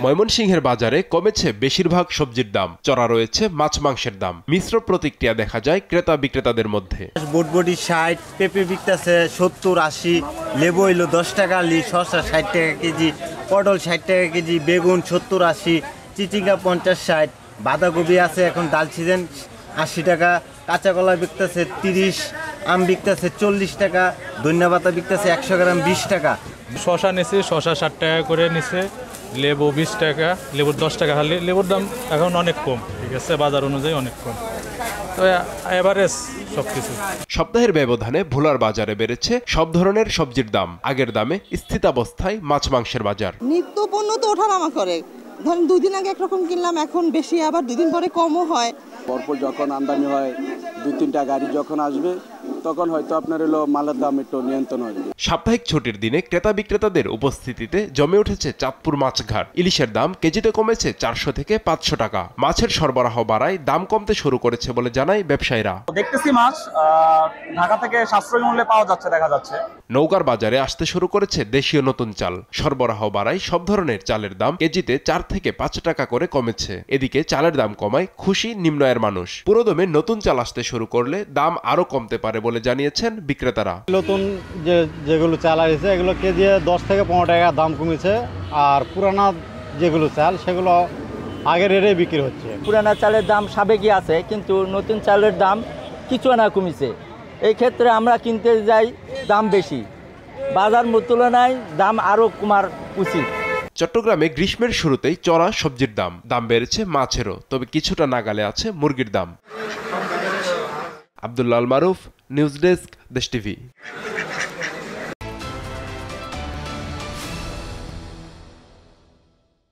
ময়মনসিংহের বাজারে কমেছে বেশিরভাগ সবজির দাম, চড়া রয়েছে মাছ মাংসের দাম। মিশ্র প্রতিক্রিয়া দেখা যায় ক্রেতা বিক্রেতাদের মধ্যে। বটবটি 60, পেঁপে বিকতেছে 70-80, লেবু হইলো 10 টাকা আলি, শসা 60 টাকা কেজি, পটল 60 টাকা কেজি, বেগুন 70-80, চিচিঙ্গা 50-60, বাঁধাকপি আছে এখন ডাল সিজন 80 টাকা, কাঁচা কলা বিকতেছে 30, আম বিকতেছে 40 টাকা, ধনিয়া পাতা বিকতেছে 100 গ্রাম 20 টাকা। শসা নিছে, শসা 60 টাকা করে নিছে, লেবু 20 টাকা, লেবুর 10 টাকা খালি। লেবুর দাম এখন অনেক কম, ঠিক আছে, বাজার অনুযায়ী অনেক কম, তো এভারেজ সবকিছু। সপ্তাহের ব্যবধানে ভোলার বাজারে বেড়েছে সব ধরনের সবজির দাম। আগের দামে স্থিতাবস্থায় মাছ মাংসের বাজার। নিত্য পণ্য তো ওঠানামা করে, ধরেন 2 দিন আগে একরকম কিনলাম, এখন বেশি, আবার 2 দিন পরে কমও হয়। পরপর যখন আমদানি হয় 2-3টা গাড়ি যখন আসবে তখন হয়তো আপনার হলো মালের দাম একটু নিয়ন্ত্রণ আসবে। সাপ্তাহিক ছুটির দিনে ক্রেতা বিক্রেতাদের উপস্থিতিতে জমে উঠেছে চাঁদপুর মাছঘাট। ইলিশের দাম কেজিতে কমেছে 400 থেকে 500 টাকা। মাছের সরবরাহ বাড়ায় দাম কমতে শুরু করেছে বলে জানায় ব্যবসায়ীরা। দেখতেছি মাছ ঢাকা থেকে সাশ্রয়ী মূল্যে পাওয়া যাচ্ছে, দেখা যাচ্ছে। নৌকার বাজারে আসতে শুরু করেছে দেশীয় নতুন চাল। সরবরাহ বাড়ায় সব ধরনের চালের দাম কেজিতে 4 থেকে 5 টাকা করে কমেছে। এদিকে চালের দাম কমায় খুশি নিম্ন আয়ের মানুষ। পুরোদমে নতুন চাল আসতে শুরু করলে দাম আরো কমতে পারে বলে জানিয়েছেন বিক্রেতারা। নতুন যেগুলো চাল আসছে এগুলো কেজি 10 থেকে 15 টাকা দাম কমেছে, আর পুরানা যেগুলো চাল সেগুলো আগের রেটে বিক্রি হচ্ছে। পুরানা চালের দাম সাবেকি আছে, কিন্তু নতুন চালের দাম কিছু না কমেছে। এই ক্ষেত্রে আমরা কিনতে যাই দাম বেশি, বাজার তুলনায় দাম আরও কমার উচিত। চট্টগ্রামে গ্রীষ্মের শুরুতেই চড়া সবজির দাম বেড়েছে মাছেরও, তবে কিছুটা নাগালে আছে মুরগির দাম। আব্দুল্লাহ আল মারুফ, নিউজ ডেস্ক, দেশ টিভি।